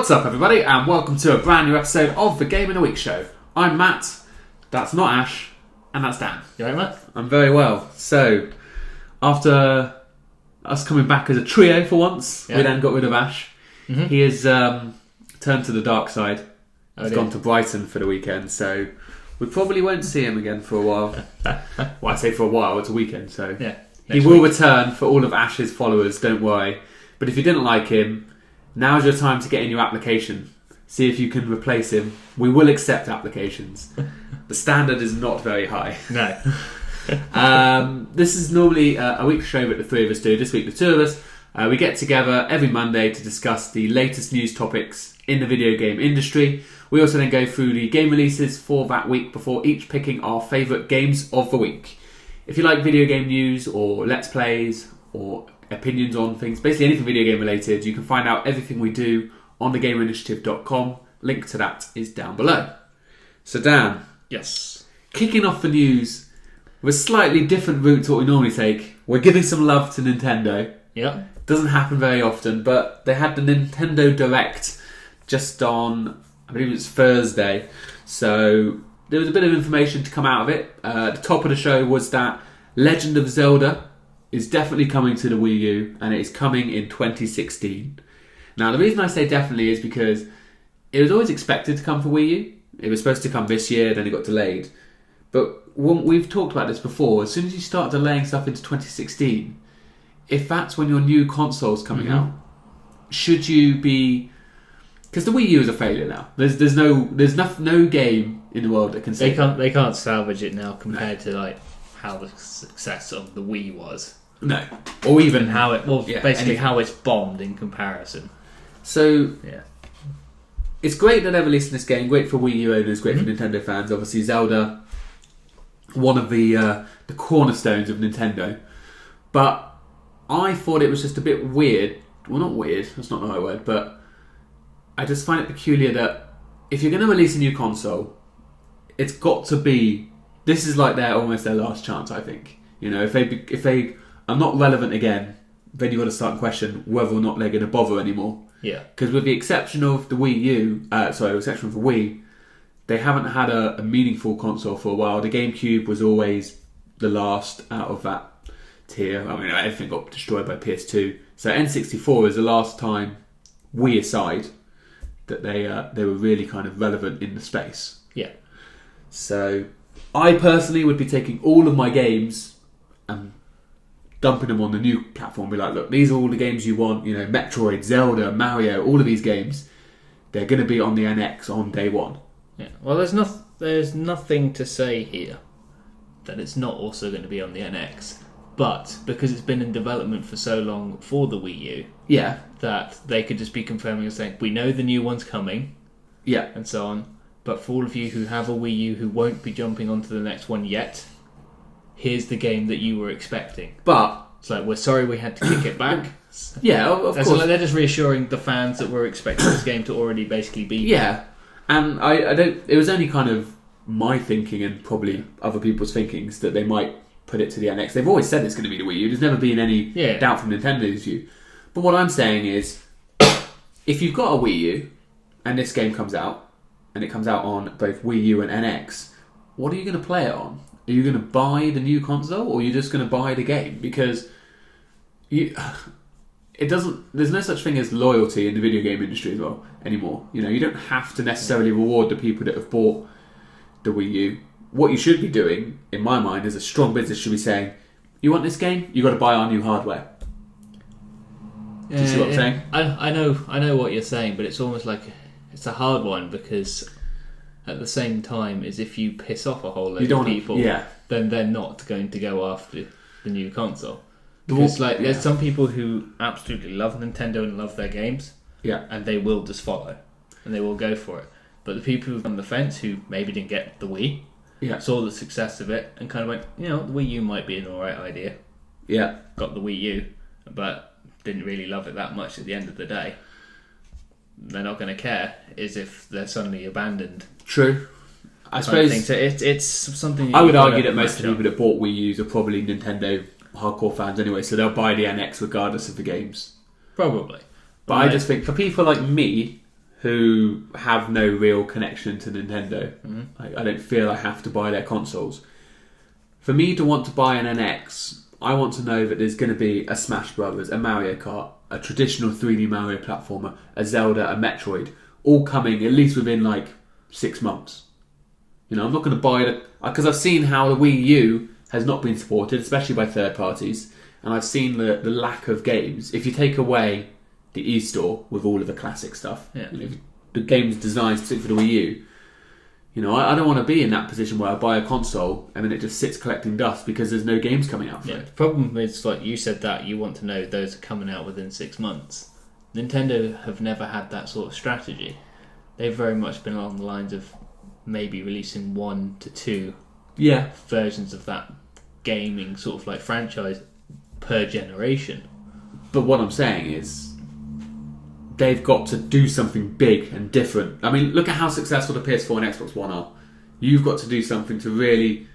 What's up, everybody, and welcome to a brand new episode of the Game in a Week show. I'm Matt, that's not Ash, and that's Dan. You alright, Matt? I'm very well. So, after us coming back as a trio for once, we then got rid of Ash. Mm-hmm. He has turned to the dark side. He's gone to Brighton for the weekend, so we probably won't see him again for a while. Well, I say for a while, it's a weekend, so he will return for all of Ash's followers, don't worry. But if you didn't like him, now's your time to get in your application. See if you can replace him. We will accept applications. The standard is not very high. No. This is normally a weekly show that the three of us do. This week, the two of us, we get together every Monday to discuss the latest news topics in the video game industry. We also then go through the game releases for that week before each picking our favourite games of the week. If you like video game news or let's plays or opinions on things, basically anything video game related, you can find out everything we do on thegamerinitiative.com. Link to that is down below. So Dan, Yes. kicking off the news with a slightly different route to what we normally take. We're giving some love to Nintendo. Yep. Doesn't happen very often, but they had the Nintendo Direct just on, I believe it was Thursday. So there was a bit of information to come out of it. The top of the show was that Legend of Zelda is definitely coming to the Wii U, and it is coming in 2016. Now, the reason I say definitely is because it was always expected to come for Wii U. It was supposed to come this year, then it got delayed. But we've talked about this before. As soon as you start delaying stuff into 2016, if that's when your new console's coming out, should you be... Because the Wii U is a failure now. There's no game in the world that can say They can't salvage it now compared to like how the success of the Wii was. No. Or even how it how it's bombed in comparison. So yeah, it's great that they're releasing this game. Great for Wii U owners. Great for Nintendo fans. Obviously, Zelda, one of the cornerstones of Nintendo. But I thought it was just a bit weird. Well, not weird. That's not the right word. But I just find it peculiar that if you're going to release a new console, it's got to be. This is like almost their last chance. I think. You know, if they are not relevant again, then you've got to start to question whether or not they're going to bother anymore. Yeah. Because with the exception of the Wii U, exception of the Wii, they haven't had a meaningful console for a while. The GameCube was always the last out of that tier. I mean, everything got destroyed by PS2. So N64 is the last time, Wii aside, that they were really kind of relevant in the space. Yeah. So I personally would be taking all of my games and dumping them on the new platform. Be like, look, these are all the games you want. You know, Metroid, Zelda, Mario, all of these games. They're going to be on the NX on day one. Yeah. Well, there's nothing to say here that it's not also going to be on the NX. But because it's been in development for so long for the Wii U, yeah, that they could just be confirming and saying, we know the new one's coming, yeah, and so on. But for all of you who have a Wii U who won't be jumping onto the next one yet, here's the game that you were expecting. But it's like, we're sorry we had to kick it back. Yeah, of course. Like they're just reassuring the fans that we're expecting this game to already basically be. Yeah, and I don't. It was only kind of my thinking and probably other people's thinkings that they might put it to the NX. They've always said it's going to be the Wii U. There's never been any doubt from Nintendo's view. But what I'm saying is, if you've got a Wii U and this game comes out, and it comes out on both Wii U and NX, what are you going to play it on? Are you going to buy the new console, or are you just going to buy the game? Because there's no such thing as loyalty in the video game industry as well anymore. You know, you don't have to necessarily reward the people that have bought the Wii U. What you should be doing, in my mind, as a strong business, should be saying, you want this game? You got to buy our new hardware. Do you see what I'm saying? I know what you're saying, but it's almost like it's a hard one because at the same time, as if you piss off a whole load of people, then they're not going to go after the new console. Because there's some people who absolutely love Nintendo and love their games, and they will just follow and they will go for it. But the people who are on the fence who maybe didn't get the Wii, saw the success of it and kind of went, you know, the Wii U might be an alright idea. Yeah, got the Wii U, but didn't really love it that much at the end of the day. They're not going to care is if they're suddenly abandoned. True. I suppose so it's something. I would argue that most of the people that bought Wii U's are probably Nintendo hardcore fans anyway, so they'll buy the NX regardless of the games. Probably. But I just think for people like me who have no real connection to Nintendo. I don't feel I have to buy their consoles. For me to want to buy an NX, I want to know that there's going to be a Smash Brothers, a Mario Kart, a traditional 3D Mario platformer, a Zelda, a Metroid, all coming at least within like 6 months. I'm not going to buy it because I've seen how the Wii U has not been supported, especially by third parties, and I've seen the lack of games. If you take away the eStore with all of the classic stuff, the games designed specifically for the Wii U, I don't want to be in that position where I buy a console and then it just sits collecting dust because there's no games coming out for it. The problem is, like you said, that you want to know those are coming out within 6 months. Nintendo have never had that sort of strategy. They've very much been along the lines of maybe releasing 1 to 2 versions of that gaming sort of like franchise per generation. But what I'm saying is, they've got to do something big and different. I mean, look at how successful the PS4 and Xbox One are. You've got to do something to really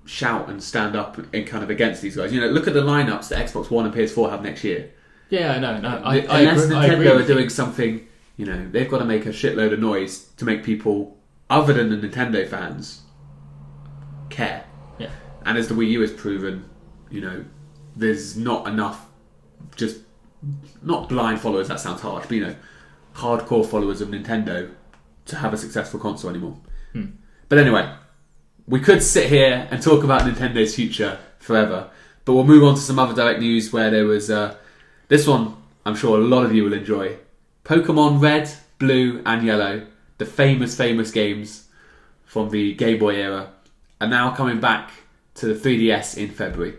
shout and stand up and kind of against these guys. Look at the lineups that Xbox One and PS4 have next year. Yeah, I know. Unless Nintendo are doing something, they've got to make a shitload of noise to make people, other than the Nintendo fans, care. Yeah. And as the Wii U has proven, there's not enough just... not blind followers, that sounds harsh, but hardcore followers of Nintendo to have a successful console anymore. But anyway, we could sit here and talk about Nintendo's future forever, but we'll move on to some other direct news where there was this one I'm sure a lot of you will enjoy. Pokemon Red, Blue and Yellow, the famous games from the Game Boy era, are now coming back to the 3DS in February.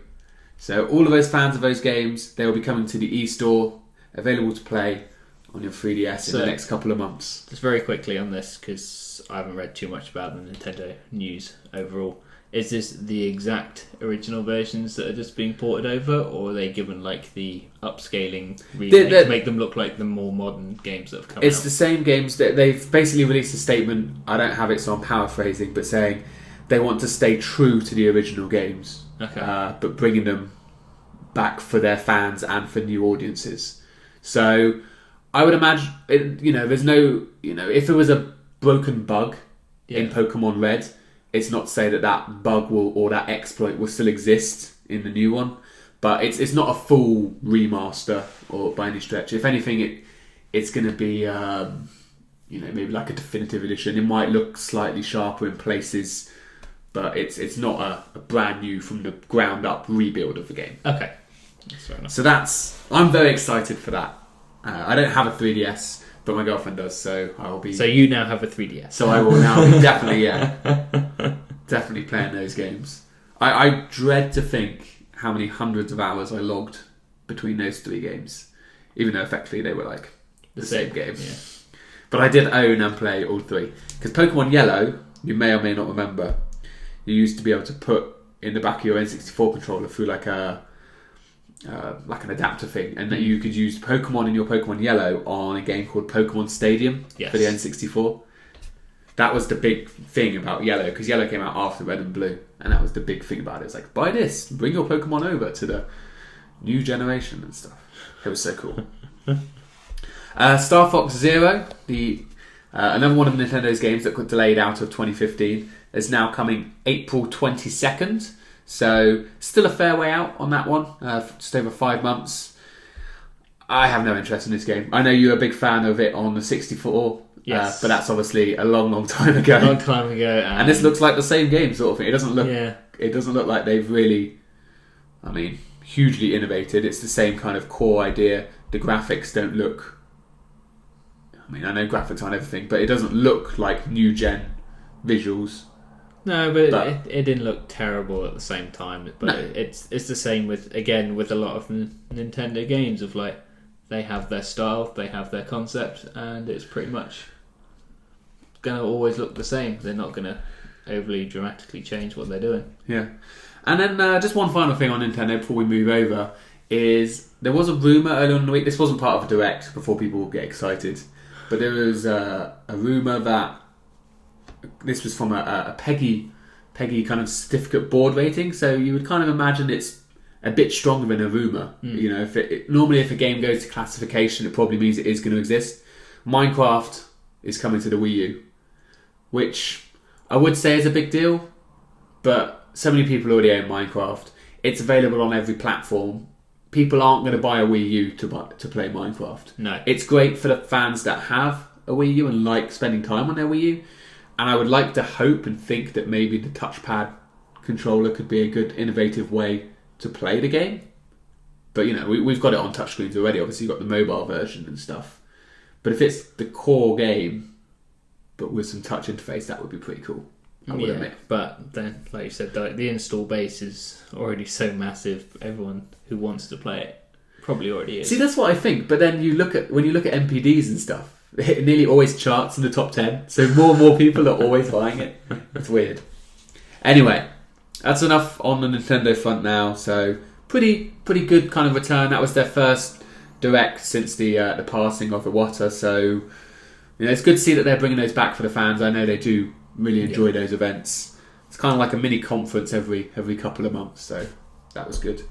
So all of those fans of those games, they will be coming to the eStore, available to play on your 3DS in the next couple of months. Just very quickly on this, because I haven't read too much about the Nintendo news overall. Is this the exact original versions that are just being ported over, or are they given like the upscaling remake to make them look like the more modern games that have come out? It's the same games. That they've basically released a statement, I don't have it so I'm paraphrasing, but saying they want to stay true to the original games. Okay. But bringing them back for their fans and for new audiences. So I would imagine, there's no, if there was a broken bug in Pokemon Red, it's not to say that bug or that exploit will still exist in the new one. But it's not a full remaster or by any stretch. If anything, it's going to be, maybe like a definitive edition. It might look slightly sharper in places, but it's not a brand new from the ground up rebuild of the game. Okay, that's fair enough. So I'm very excited for that. I don't have a 3DS, but my girlfriend does, so I'll be. So you now have a 3DS. So I will now be definitely playing those games. I dread to think how many hundreds of hours I logged between those 3 games, even though effectively they were like the same game. Yeah. But I did own and play all 3 because Pokemon Yellow, you may or may not remember. You used to be able to put in the back of your N64 controller through like an adapter thing, and that you could use Pokemon in your Pokemon Yellow on a game called Pokemon Stadium for the N64. That was the big thing about Yellow, because Yellow came out after Red and Blue, and that was the big thing about it. It's like, buy this, bring your Pokemon over to the new generation and stuff. It was so cool. Star Fox Zero, another one of Nintendo's games that got delayed out of 2015, is now coming April 22nd. So still a fair way out on that one, just over 5 months. I have no interest in this game. I know you're a big fan of it on the 64, but that's obviously a long time ago. A long time ago, and this looks like the same game sort of thing. It doesn't look. Yeah. It doesn't look like they've really, hugely innovated. It's the same kind of core idea. The graphics don't look. I know graphics aren't everything, but it doesn't look like new gen visuals. No, but it didn't look terrible at the same time. But no. It's the same with a lot of Nintendo games of like, they have their style, they have their concept, and it's pretty much going to always look the same. They're not going to overly dramatically change what they're doing. Yeah. And then just one final thing on Nintendo before we move over is there was a rumour earlier in the week, this wasn't part of a direct before people get excited, but there was a rumour that this was from a PEGI kind of certificate board rating, so you would kind of imagine it's a bit stronger than a rumour. Normally if a game goes to classification, it probably means it is going to exist. Minecraft is coming to the Wii U, which I would say is a big deal, but so many people already own Minecraft. It's available on every platform. People aren't going to buy a Wii U to play Minecraft. No. It's great for the fans that have a Wii U and like spending time on their Wii U. And I would like to hope and think that maybe the touchpad controller could be a good, innovative way to play the game. But, we've got it on touchscreens already. Obviously, you've got the mobile version and stuff. But if it's the core game, but with some touch interface, that would be pretty cool. I would admit. But then, like you said, the install base is already so massive. Everyone who wants to play it probably already is. See, that's what I think. But then when you look at MPDs and stuff, it nearly always charts in the top 10. So more and more people are always buying it. It's weird. Anyway, that's enough on the Nintendo front now. So pretty good kind of return. That was their first Direct since the passing of Iwata. So it's good to see that they're bringing those back for the fans. I know they do really enjoy those events. It's kind of like a mini conference every couple of months. So that was good.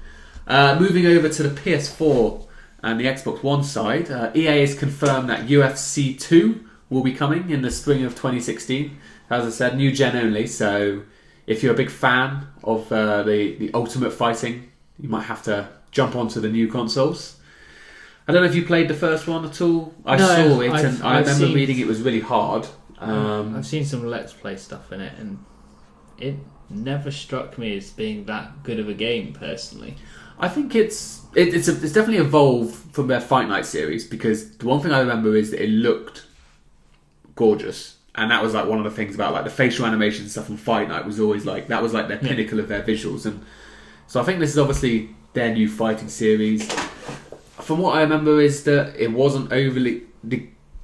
Moving over to the PS4 and the Xbox One side, EA has confirmed that UFC 2 will be coming in the spring of 2016. As I said, new gen only, so if you're a big fan of the Ultimate Fighting, you might have to jump onto the new consoles. I don't know if you played the first one at all. I saw it, and I remember reading it was really hard. I've seen some Let's Play stuff in it, and it never struck me as being that good of a game, personally. I think it's definitely evolved from their Fight Night series, because the one thing I remember is that it looked gorgeous, and that was like one of the things about like the facial animation stuff from Fight Night was always like that was like their pinnacle of their visuals, and so I think this is obviously their new fighting series. From what I remember is that it wasn't overly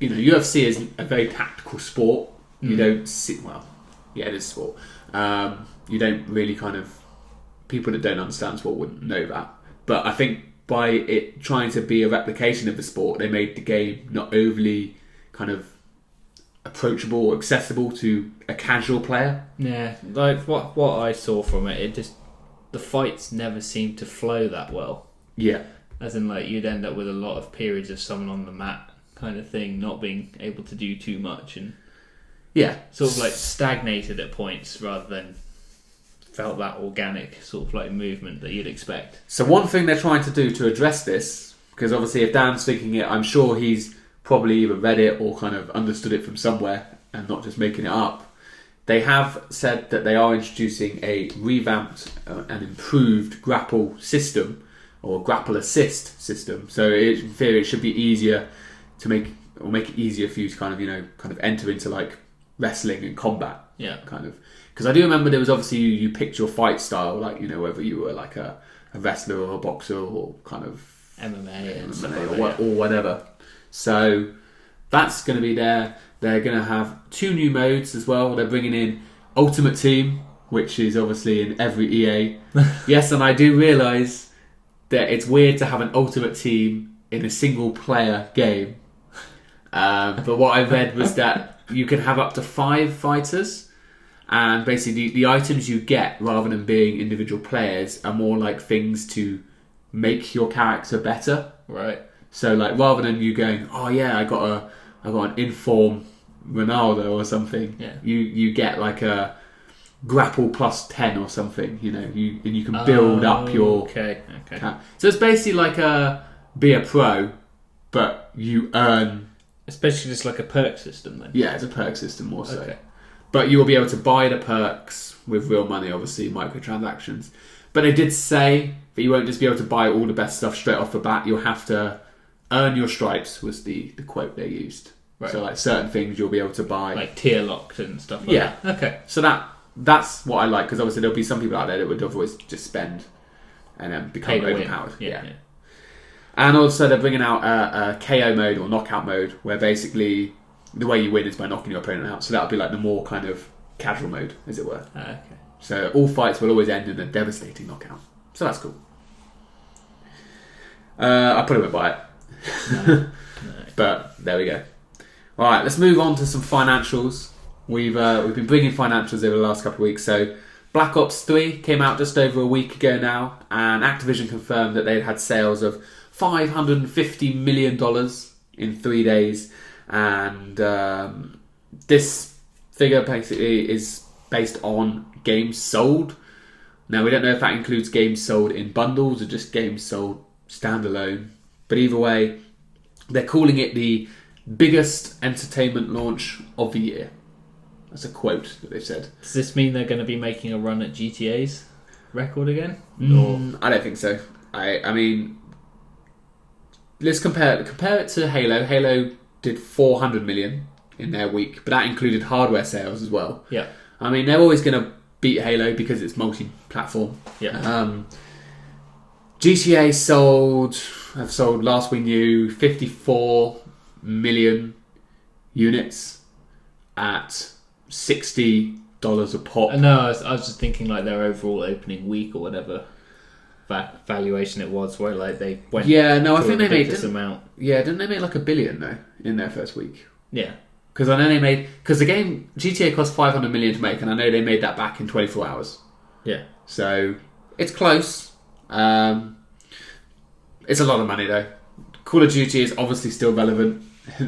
UFC is a very tactical sport. You don't see it is sport. You don't really kind of. People that don't understand sport wouldn't know that. But I think by it trying to be a replication of the sport, they made the game not overly kind of approachable or accessible to a casual player. Yeah, like what I saw from it just the fights never seemed to flow that well. Yeah. As in, like, you'd end up with a lot of periods of someone on the mat kind of thing, not being able to do too much, and sort of like stagnated at points rather than felt that organic sort of like movement that you'd expect. So one thing they're trying to do to address this, because obviously if Dan's thinking it, I'm sure he's probably either read it or kind of understood it from somewhere and not just making it up. They have said that they are introducing a revamped and improved grapple system, or grapple assist system. So in theory it should be easier to make it easier for you to kind of enter into like wrestling and combat. Yeah. Kind of. Because I do remember there was obviously you picked your fight style, like, whether you were like a wrestler or a boxer or kind of MMA and stuff or whatever. So that's going to be there. They're going to have 2 new modes as well. They're bringing in Ultimate Team, which is obviously in every EA. Yes, and I do realise that it's weird to have an Ultimate Team in a single player game. But what I read was that you can have up to 5 fighters. And basically, the items you get, rather than being individual players, are more like things to make your character better. Right. So, like, rather than you going, oh yeah, I got an inform Ronaldo or something. Yeah. You get like a grapple plus 10 or something. You can build up your. Okay. So it's basically like be a pro, but you earn. It's basically just like a perk system then. Yeah, it's a perk system more so. Okay. But you will be able to buy the perks with real money, obviously, microtransactions. But they did say that you won't just be able to buy all the best stuff straight off the bat. You'll have to earn your stripes, was the quote they used. Right. So, like, certain things you'll be able to buy. Like tier locked and stuff like that. Okay. So that's what I like, because obviously there'll be some people out there that would otherwise just spend and then become overpowered. Yeah. And also they're bringing out a KO mode or knockout mode, where basically the way you win is by knocking your opponent out. So that'll be like the more kind of casual mode, as it were. Okay. So all fights will always end in a devastating knockout. So that's cool. I probably won't buy it. No. But there we go. Alright, let's move on to some financials. We've been bringing financials over the last couple of weeks. So Black Ops 3 came out just over a week ago now, and Activision confirmed that they'd had sales of $550 million in 3 days. and this figure basically is based on games sold. Now, we don't know if that includes games sold in bundles or just games sold standalone. But either way, they're calling it the biggest entertainment launch of the year. That's a quote that they've said. Does this mean they're going to be making a run at GTA's record again? I don't think so. I mean, let's compare it to Halo. Halo did 400 million in their week, but that included hardware sales as well. Yeah. I mean, they're always going to beat Halo because it's multi-platform. Yeah. GTA have sold last we knew 54 million units at $60 a pop. No, I was just thinking like their overall opening week or whatever valuation it was, where like they went. Yeah, no, I think they made this amount. Yeah, didn't they make like $1 billion though in their first week? Yeah. Because I know the game GTA cost 500 million to make, and I know they made that back in 24 hours. Yeah. So it's close. It's a lot of money though. Call of Duty is obviously still relevant.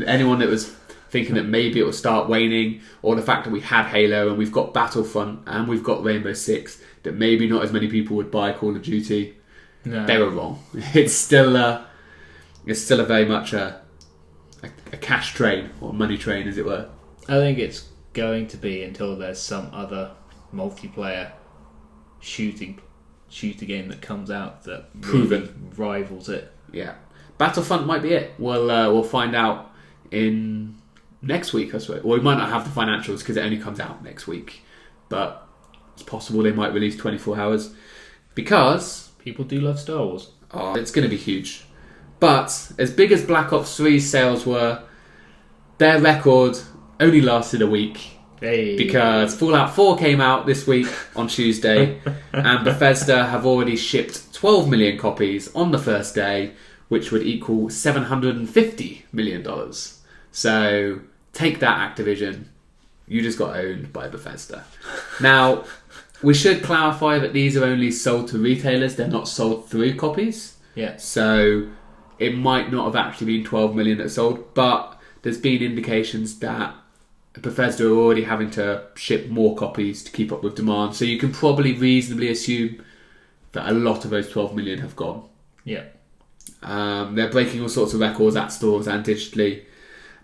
Anyone that was thinking that maybe it will start waning, or the fact that we had Halo and we've got Battlefront and we've got Rainbow Six, that maybe not as many people would buy Call of Duty. No. They were wrong. It's still a very much a cash train, or money train, as it were. I think it's going to be until there's some other multiplayer shooter game that comes out that really rivals it. Yeah, Battlefront might be it. We'll find out in next week, I suppose. Well, we might not have the financials because it only comes out next week, but it's possible they might release 24 hours because people do love Star Wars. Oh, it's going to be huge. But as big as Black Ops 3's sales were, their record only lasted a week. Hey. Because Fallout 4 came out this week on Tuesday, and Bethesda have already shipped 12 million copies on the first day, which would equal $750 million. So take that, Activision. You just got owned by Bethesda. Now, we should clarify that these are only sold to retailers. They're not sold through copies. Yeah. So it might not have actually been 12 million that sold, but there's been indications that Bethesda are already having to ship more copies to keep up with demand. So you can probably reasonably assume that a lot of those 12 million have gone. Yeah. They're breaking all sorts of records at stores and digitally.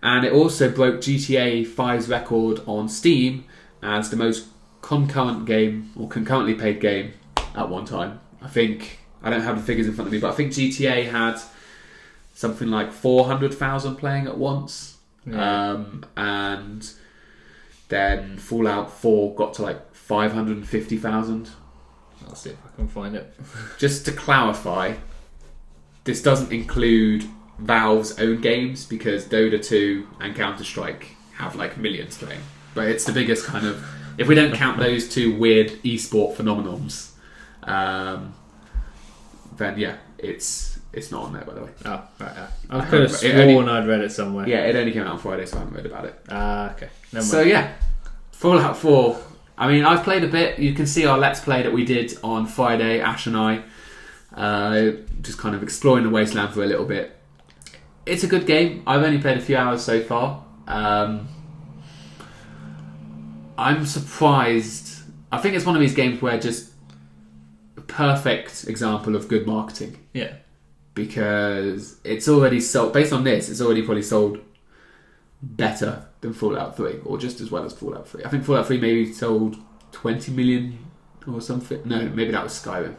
And it also broke GTA 5's record on Steam as the most concurrent game, or concurrently played game, at one time. I don't have the figures in front of me, but I think GTA had something like 400,000 playing at once. Yeah. And then Fallout 4 got to like 550,000. I'll see if I can find it. Just to clarify, this doesn't include Valve's own games, because Dota 2 and Counter-Strike have like millions playing. But it's the biggest kind of... If we don't count those two weird esport phenomenons, then yeah, it's not on there, by the way. Oh, right. I could have sworn I'd read it somewhere. Yeah, it only came out on Friday, so I haven't read about it. Okay. Never mind. So yeah, Fallout 4. I mean, I've played a bit. You can see our Let's Play that we did on Friday, Ash and I, just kind of exploring the wasteland for a little bit. It's a good game. I've only played a few hours so far. I'm surprised. I think it's one of these games where just a perfect example of good marketing. Yeah. Because it's already sold, based on this, it's already probably sold better than Fallout 3, or just as well as Fallout 3. I think Fallout 3 maybe sold 20 million or something. No, maybe that was Skyrim.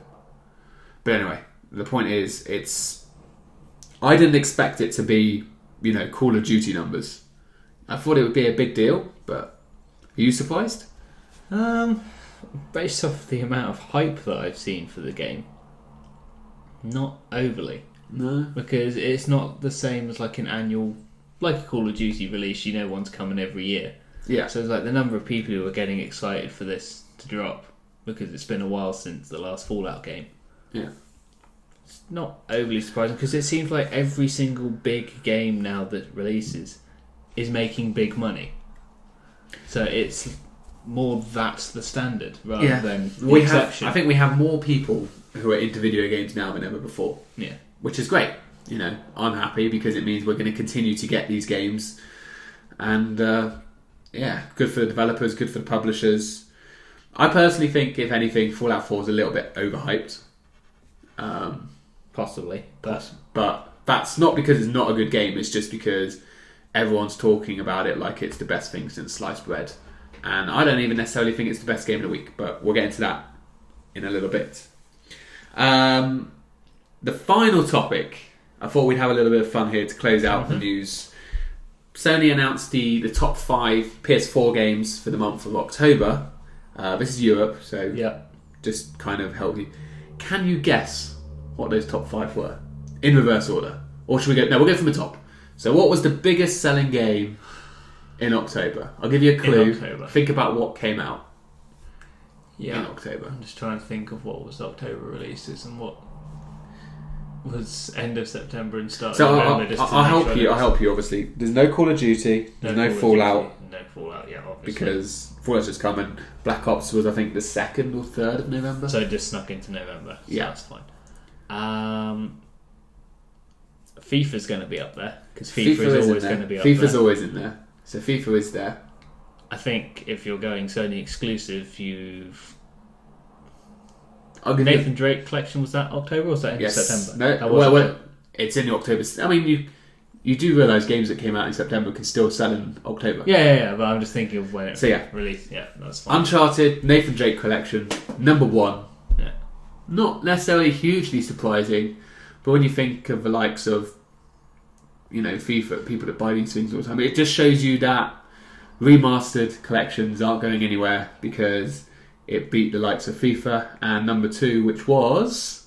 But anyway, the point is, I didn't expect it to be, Call of Duty numbers. I thought it would be a big deal, but are you surprised? Based off the amount of hype that I've seen for the game, not overly. No. Because it's not the same as like an annual, like a Call of Duty release, one's coming every year. Yeah. So it's like the number of people who are getting excited for this to drop, because it's been a while since the last Fallout game. Yeah. It's not overly surprising, because it seems like every single big game now that releases is making big money. So it's more that's the standard rather than the exception. I think we have more people who are into video games now than ever before. Yeah. Which is great. I'm happy because it means we're going to continue to get these games. And good for the developers, good for the publishers. I personally think, if anything, Fallout 4 is a little bit overhyped. Possibly, but that's not because it's not a good game. It's just because everyone's talking about it like it's the best thing since sliced bread. And I don't even necessarily think it's the best game of the week, but we'll get into that in a little bit. The final topic, I thought we'd have a little bit of fun here to close out the news. Sony announced the top 5 PS4 games for the month of October. This is Europe, so just kind of help you. Can you guess what those top 5 were? In reverse order. Or should we go... No, we'll go from the top. So what was the biggest selling game in October? I'll give you a clue. Think about what came out in October. I'm just trying to think of what was October releases and what was end of September and start of November. I'll help you, obviously. There's no Call of Duty. There's no Fallout. No Fallout, obviously. Because Fallout's just come and Black Ops was, I think, the 2nd or 3rd of November. So it just snuck into November. So that's fine. FIFA's going to be up there. Because FIFA is always going to be up there. FIFA's always in there. So FIFA is there. I think if you're going Sony exclusive, Nathan Drake collection, was that October or was that in September? No, it's in October. I mean, you do realise games that came out in September can still sell in October. Yeah, but I'm just thinking of when it released. Yeah, that's fine. Uncharted, Nathan Drake collection, number 1. Yeah. Not necessarily hugely surprising, but when you think of the likes of, FIFA, people that buy these things all the time, it just shows you that remastered collections aren't going anywhere because it beat the likes of FIFA. And number 2, which was...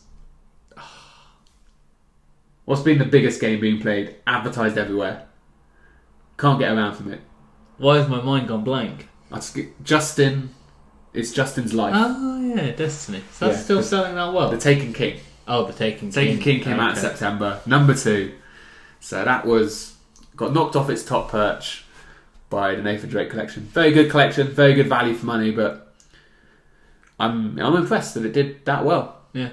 What's been the biggest game being played, advertised everywhere? Can't get around from it. Why has my mind gone blank? Justin. It's Justin's Life. Oh, yeah, Destiny. So that's still selling that well? The Taken King. Oh, The Taken King. Taken King came out in September. Number 2. So that got knocked off its top perch by the Nathan Drake collection. Very good collection, very good value for money, but I'm impressed that it did that well. Yeah.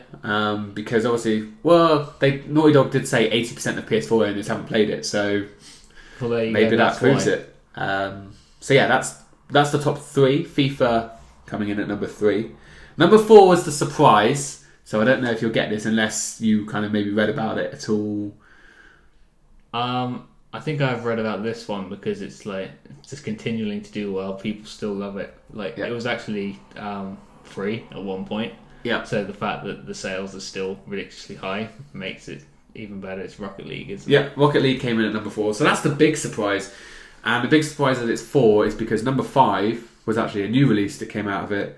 Because obviously, Naughty Dog did say 80% of PS4 owners haven't played it, so maybe that proves it. So yeah, that's the top 3. FIFA coming in at number 3. Number 4 was the surprise. So I don't know if you'll get this unless you kind of maybe read about it at all. I think I've read about this one because it's like just continuing to do well. People still love it. It was actually free at one point. Yeah. So the fact that the sales are still ridiculously high makes it even better. It's Rocket League, isn't it? Yeah, Rocket League came in at number 4. So that's the big surprise. And the big surprise that it's 4 is because number 5 was actually a new release that came out of it.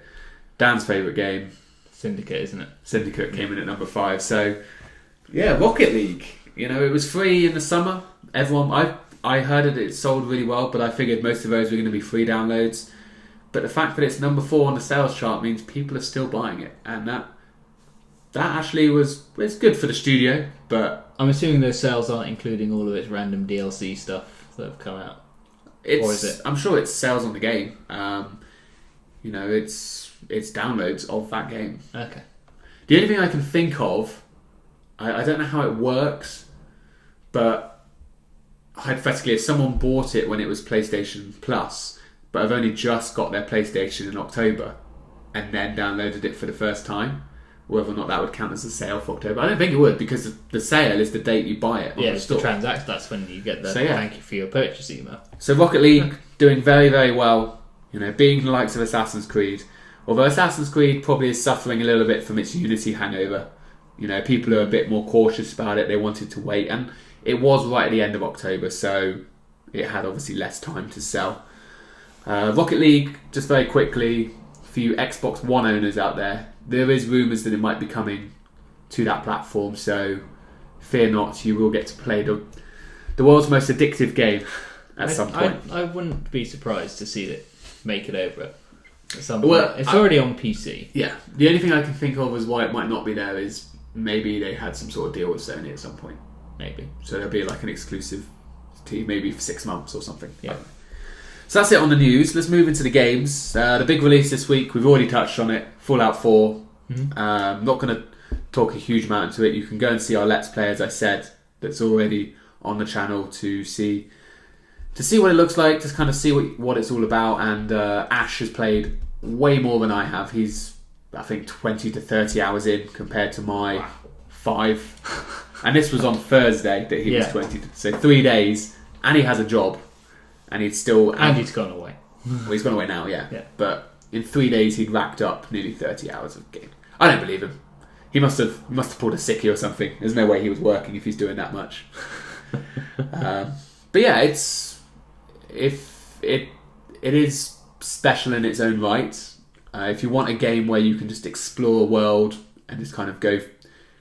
Dan's favourite game. Syndicate, isn't it? Syndicate came in at number 5. So, yeah, Rocket League. It was free in the summer. I heard it sold really well, but I figured most of those were going to be free downloads. But the fact that it's number 4 on the sales chart means people are still buying it, and that actually it's good for the studio. But I'm assuming those sales aren't including all of its random DLC stuff that have come out. Or is it? I'm sure it's sales on the game. It's downloads of that game. Okay. The only thing I can think of, I don't know how it works, but hypothetically, if someone bought it when it was PlayStation Plus, but have only just got their PlayStation in October, and then downloaded it for the first time, whether or not that would count as a sale for October. I don't think it would, because the sale is the date you buy it on the store. The transaction, that's when you get the thank you for your purchase email. So Rocket League doing very, very well, being the likes of Assassin's Creed. Although Assassin's Creed probably is suffering a little bit from its Unity hangover. People are a bit more cautious about it. They wanted to wait, and it was right at the end of October, so it had obviously less time to sell. Rocket League, just very quickly, for you Xbox One owners out there, there is rumours that it might be coming to that platform, so fear not, you will get to play the world's most addictive game at some point. I wouldn't be surprised to see it make it over at some point. It's already on PC. Yeah, the only thing I can think of as why it might not be there is maybe they had some sort of deal with Sony at some point. Maybe. So there'll be like an exclusive maybe for 6 months or something. Yeah. So that's it on the news. Let's move into the games. The big release this week, we've already touched on it, Fallout 4. Mm-hmm. Not going to talk a huge amount into it. You can go and see our Let's Play, as I said, that's already on the channel to see to see what it looks like, just kind of see what it's all about. And Ash has played way more than I have. He's, I think, 20 to 30 hours in compared to my 5. And this was on Thursday that he was 20. So 3 days, and he has a job, and he's still... And he's gone away. Well, he's gone away now, yeah. But in 3 days, he'd racked up nearly 30 hours of game. I don't believe him. He must have pulled a sickie or something. There's no way he was working if he's doing that much. But yeah, it is special in its own right. If you want a game where you can just explore a world and just kind of go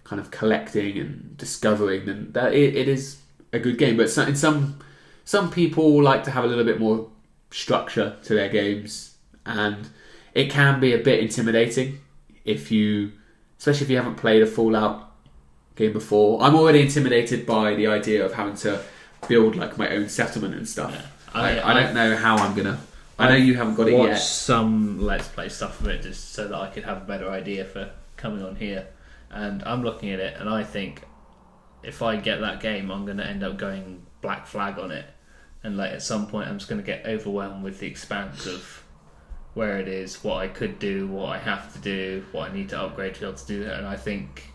kind of collecting and discovering, then it is a good game. But some people like to have a little bit more structure to their games, and it can be a bit intimidating especially if you haven't played a Fallout game before. I'm already intimidated by the idea of having to build like my own settlement and stuff. I don't know how I'm gonna. I know you haven't got it yet. Watched some Let's Play stuff from it just so that I could have a better idea for coming on here. And I'm looking at it, and I think if I get that game, I'm going to end up going Black Flag on it. And like at some point, I'm just going to get overwhelmed with the expanse of where it is, what I could do, what I have to do, what I need to upgrade to be able to do that. And I think,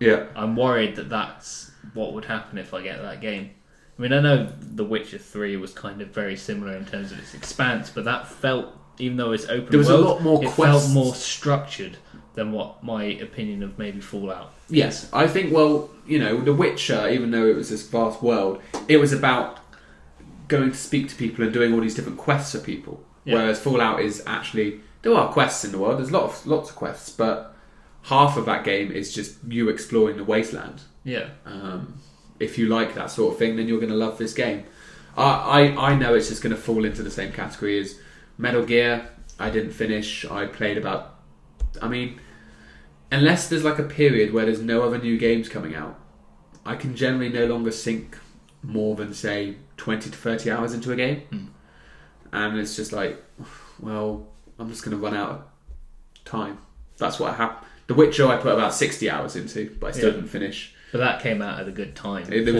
I'm worried that that's what would happen if I get that game. I mean, I know The Witcher 3 was kind of very similar in terms of its expanse, but that felt, even though it's open there was world, a lot more it quests. felt more structured than what my opinion of maybe Fallout. Yes, I think, well, The Witcher, even though it was this vast world, it was about going to speak to people and doing all these different quests for people. Yeah. Whereas Fallout is actually, there are quests in the world, there's lots of quests, but half of that game is just you exploring the wasteland. Yeah. If you like that sort of thing, then you're going to love this game. I know it's just going to fall into the same category as Metal Gear. I didn't finish. I played about... I mean, unless there's like a period where there's no other new games coming out, I can generally no longer sink more than, say, 20 to 30 hours into a game. Mm. And it's just like, well, I'm just going to run out of time. That's what happened. The Witcher I put about 60 hours into, but I still didn't finish. But that came out at a good time. There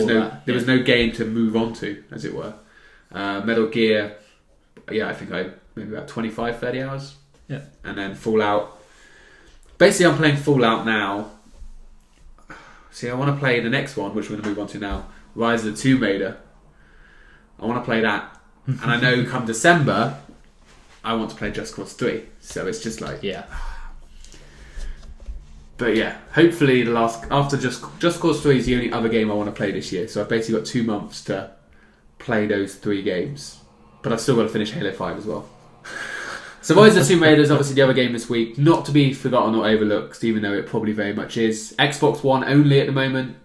was no game to move on to, as it were. Metal Gear, I think maybe about 25, 30 hours. Yeah. And then Fallout. Basically, I'm playing Fallout now. See, I want to play the next one, which we're going to move on to now, Rise of the Tomb Raider. I want to play that. And I know come December, I want to play Just Cause 3. So it's just like... Yeah. But yeah, hopefully after Just Cause 3 is the only other game I want to play this year. So I've basically got 2 months to play those 3 games. But I've still got to finish Halo 5 as well. So Rise of the Tomb Raider is obviously the other game this week. Not to be forgotten or overlooked, even though it probably very much is. Xbox One only at the moment.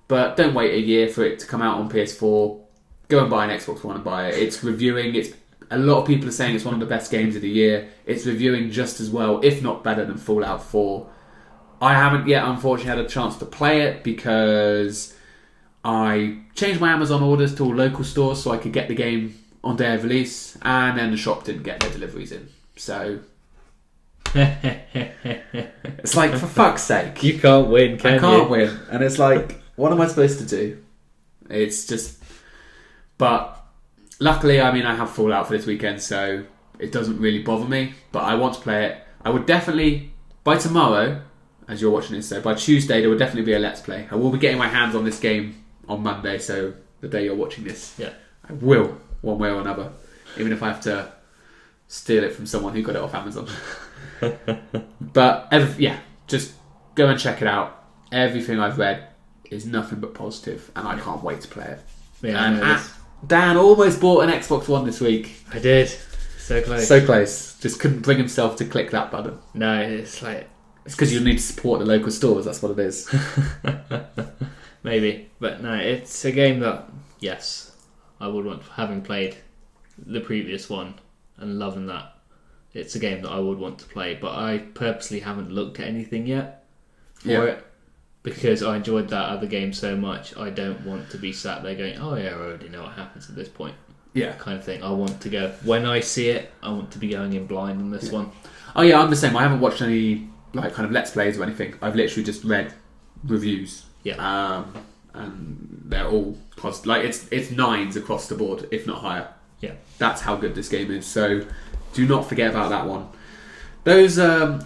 But don't wait a year for it to come out on PS4. Go and buy an Xbox One and buy it. It's reviewing. A lot of people are saying it's one of the best games of the year. It's reviewing just as well, if not better, than Fallout 4. I haven't yet, unfortunately, had a chance to play it because I changed my Amazon orders to all local stores so I could get the game on day of release, and then the shop didn't get their deliveries in. So it's like, for fuck's sake, you can't win, can you? I can't win, and it's like, what am I supposed to do? It's just, but luckily, I mean, I have Fallout for this weekend, so it doesn't really bother me. But I want to play it. I would definitely, by tomorrow, as you're watching this, so by Tuesday there will definitely be a Let's Play. I will be getting my hands on this game on Monday, so the day you're watching this, I will, one way or another, even if I have to steal it from someone who got it off Amazon. But just go and check it out. Everything I've read is nothing but positive, and I can't wait to play it. Dan almost bought an Xbox One this week. I did. So close. So close. Just couldn't bring himself to click that button. No, it's like... It's because you need to support the local stores, that's what it is. Maybe. But no, it's a game that, yes, I would want, having played the previous one and loving that, it's a game that I would want to play. But I purposely haven't looked at anything yet for it because I enjoyed that other game so much. I don't want to be sat there going, oh yeah, I already know what happens at this point. Yeah. Kind of thing. I want to go, when I see it, I want to be going in blind on this one. Oh yeah, I'm the same. I haven't watched any... like kind of Let's Plays or anything. I've literally just read reviews. Yeah. and they're all positive. Like it's 9s across the board, if not higher. Yeah, that's how good this game is. So do not forget about that one. Those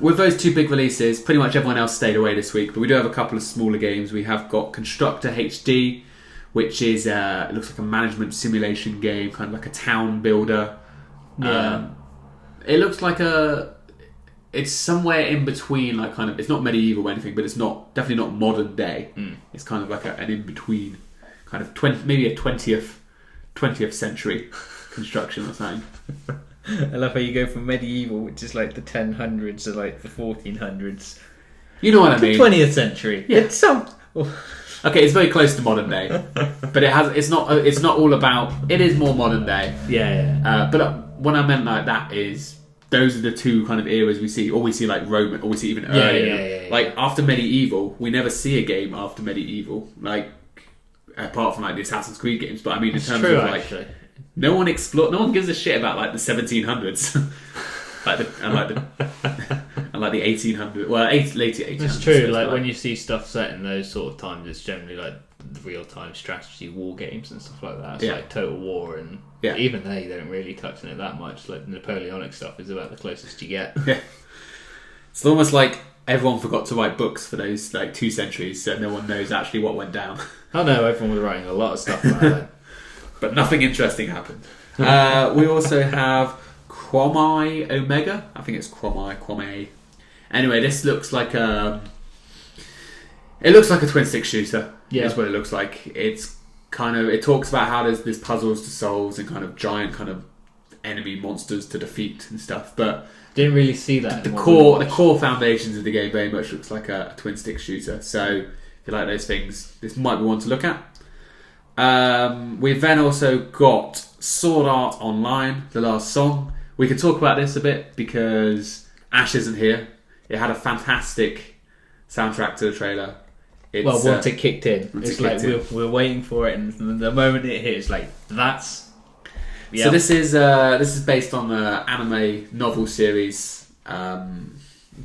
with those 2 big releases, pretty much everyone else stayed away this week. But we do have a couple of smaller games. We have got Constructor HD, which is it looks like a management simulation game, kind of like a town builder. Yeah. It looks like it's somewhere in between, like kind of. It's not medieval or anything, but it's definitely not modern day. It's kind of like an in between, kind of maybe a 20th century construction or something. I love how you go from medieval, which is like the 1000s, to like the 1400s. You know what I mean? 20th century. Yeah. Okay, it's very close to modern day, but it's not all about. It is more modern day. Yeah. But what I meant like that is those are the 2 kind of eras we see, or we see like Roman, or we see even earlier. Like after medieval, we never see a game after medieval, like apart from like the Assassin's Creed games. But I mean, in terms of like. Actually. No one gives a shit about like the 1700s, like the 1800s. Well, late 1800s. It's true. Like when you see stuff set in those sort of times, it's generally like real-time strategy war games and stuff like that. It's like Total War, and even they don't really touch on it that much. Like the Napoleonic stuff is about the closest you get. Yeah, it's almost like everyone forgot to write books for those like 2 centuries, so no one knows actually what went down. I know everyone was writing a lot of stuff about that. But nothing interesting happened. We also have Kwame Omega. I think it's Kwame. Anyway, this looks like a twin stick shooter. Yeah, is what it looks like. It talks about how there's puzzles to solve and kind of giant kind of enemy monsters to defeat and stuff. But didn't really see that. The core foundations of the game very much looks like a twin stick shooter. So if you like those things, this might be one to look at. We've then also got Sword Art Online, The Last Song. We can talk about this a bit because Ash isn't here. It had a fantastic soundtrack to the trailer. Once it kicked in, we're waiting for it, and the moment it hits, like that's. Yep. So this is based on the anime novel series. Don't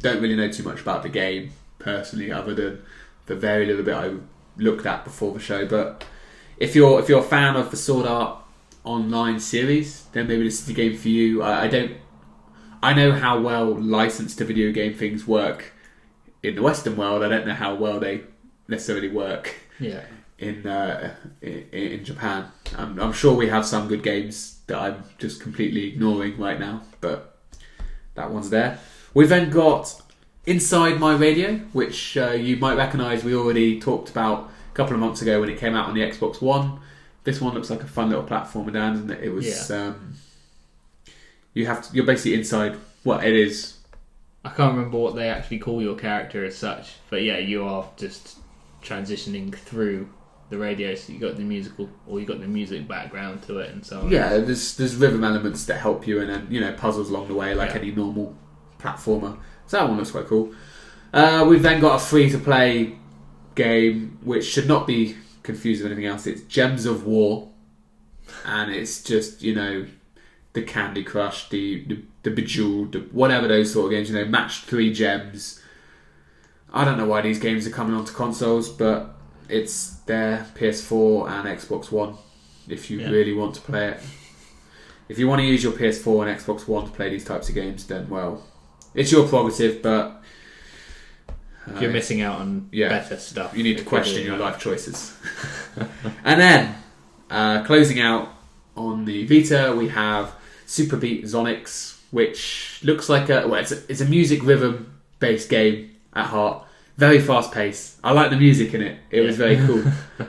really know too much about the game personally, other than the very little bit I looked at before the show, but. If you're a fan of the Sword Art Online series, then maybe this is the game for you. I know how well licensed to video game things work in the Western world. I don't know how well they necessarily work in Japan. I'm sure we have some good games that I'm just completely ignoring right now, but that one's there. We've then got Inside My Radio, which you might recognise we already talked about couple of months ago when it came out on the Xbox One. This one looks like a fun little platformer, Dan, doesn't it? It was you're basically inside. Well, it is. I can't remember what they actually call your character as such, but yeah, you are just transitioning through the radio. So you got the musical, or you got the music background to it, and so on. Yeah, there's rhythm elements that help you, and then puzzles along the way, like any normal platformer. So that one looks quite cool. We've then got a free to play game which should not be confused with anything else. It's Gems of War, and it's just the Candy Crush, the Bejeweled, whatever those sort of games. Match 3 gems. I don't know why these games are coming onto consoles, but it's there, PS4 and Xbox One. If you really want to play it, if you want to use your PS4 and Xbox One to play these types of games, then it's your prerogative, but. You're missing out on better stuff. You need to question your life choices. And then, closing out on the Vita, we have Super Beat Zonix, which looks like it's a music rhythm based game at heart. Very fast paced. I like the music in it. It was very cool.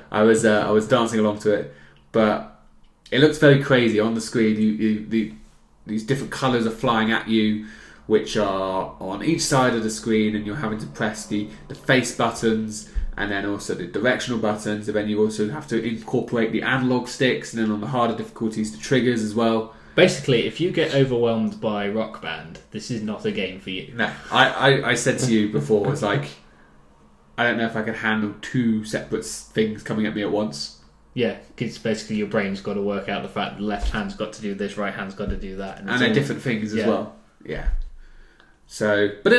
I was dancing along to it, but it looks very crazy on the screen. These different colours are flying at you, which are on each side of the screen, and you're having to press the face buttons and then also the directional buttons, and then you also have to incorporate the analog sticks, and then on the harder difficulties the triggers as well. Basically, if you get overwhelmed by Rock Band, this is not a game for you. No, I said to you before, it's like, I don't know if I can handle 2 separate things coming at me at once. Yeah, because basically your brain's got to work out the fact the left hand's got to do this, right hand's got to do that. And they're different things as well. Yeah. So, but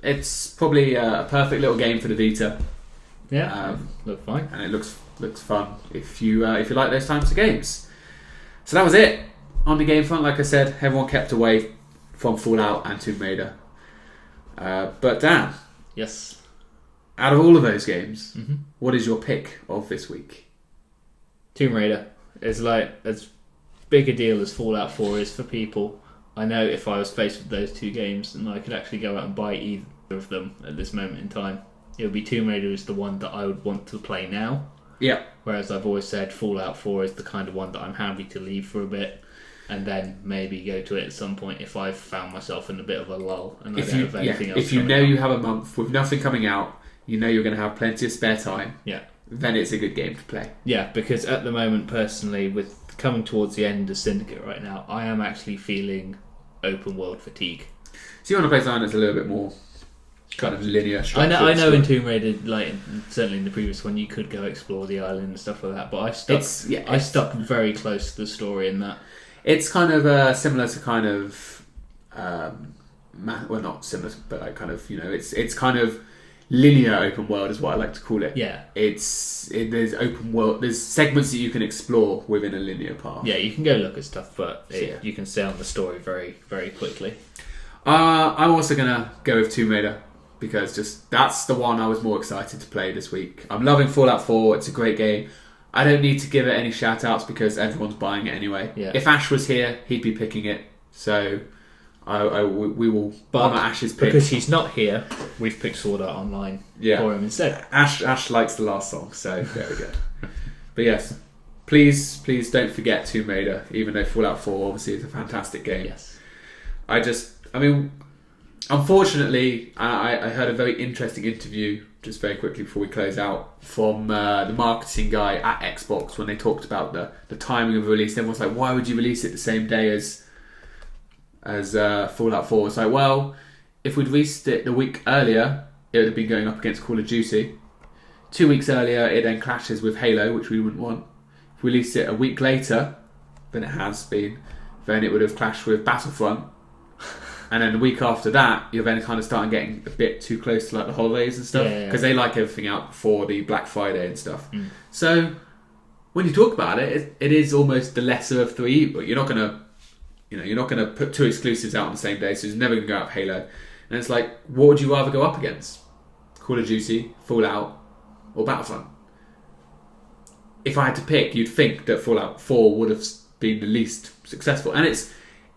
it's probably a perfect little game for the Vita. Yeah, look fine, and it looks fun if you like those types of games. So that was it on the game front. Like I said, everyone kept away from Fallout and Tomb Raider. But Dan, yes, out of all of those games, what is your pick of this week? Tomb Raider is like as big a deal as Fallout 4 is for people. I know if I was faced with those two games and I could actually go out and buy either of them at this moment in time, it would be Tomb Raider is the one that I would want to play now. Yeah. Whereas I've always said Fallout 4 is the kind of one that I'm happy to leave for a bit and then maybe go to it at some point if I've found myself in a bit of a lull and I don't have anything else. If you know you have a month with nothing coming out, you know you're going to have plenty of spare time. Yeah. Then it's a good game to play. Yeah, because at the moment, personally, with coming towards the end of Syndicate right now, I am actually feeling open world fatigue. So you want to play something that's a little bit more kind of linear structure? I know in Tomb Raider, like certainly in the previous one, you could go explore the island and stuff like that, but I stuck very close to the story in that. It's kind of similar to kind of well, not similar, but like kind of, it's kind of linear open world is what I like to call it. Yeah, there's open world. There's segments that you can explore within a linear path. Yeah, you can go look at stuff, but you can stay on the story very, very quickly. I'm also gonna go with Tomb Raider because that's the one I was more excited to play this week. I'm loving Fallout 4. It's a great game. I don't need to give it any shout outs because everyone's buying it anyway. Yeah. If Ash was here, he'd be picking it. So we will honour Ash's pick. Because he's not here, we've picked Sword Art Online for him instead. Ash likes the last song, so there we go. But yes, please don't forget Tomb Raider, even though Fallout 4 obviously is a fantastic game. Yes. Unfortunately, I heard a very interesting interview, just very quickly before we close out, from the marketing guy at Xbox when they talked about the timing of the release. Everyone's like, why would you release it the same day as Fallout 4? It's like, well, if we'd released it the week earlier, it would have been going up against Call of Duty. 2 weeks earlier, it then clashes with Halo, which we wouldn't want. If we released it a week later than it has been, then it would have clashed with Battlefront. And then the week after that, you're then kind of starting getting a bit too close to like the holidays and stuff, because they like everything out before the Black Friday and stuff. So when you talk about it, it is almost the lesser of three evils. You're not going to put two exclusives out on the same day, so it's never going to go up Halo. And it's like, what would you rather go up against? Call of Duty, Fallout, or Battlefront? If I had to pick, you'd think that Fallout 4 would have been the least successful, and it's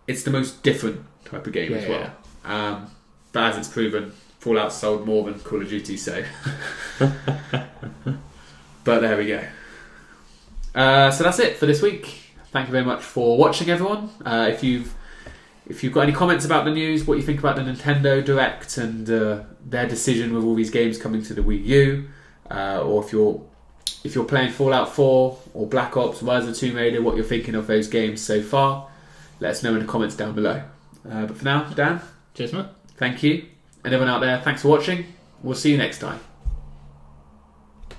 the most different type of game as well. Yeah. But as it's proven, Fallout sold more than Call of Duty, so. But there we go. So that's it for this week. Thank you very much for watching, everyone. If you've got any comments about the news, what you think about the Nintendo Direct and their decision with all these games coming to the Wii U, or if you're playing Fallout 4 or Black Ops, Rise of the Tomb Raider, what you're thinking of those games so far, let us know in the comments down below. But for now, Dan, cheers, mate. Thank you, and everyone out there, thanks for watching. We'll see you next time.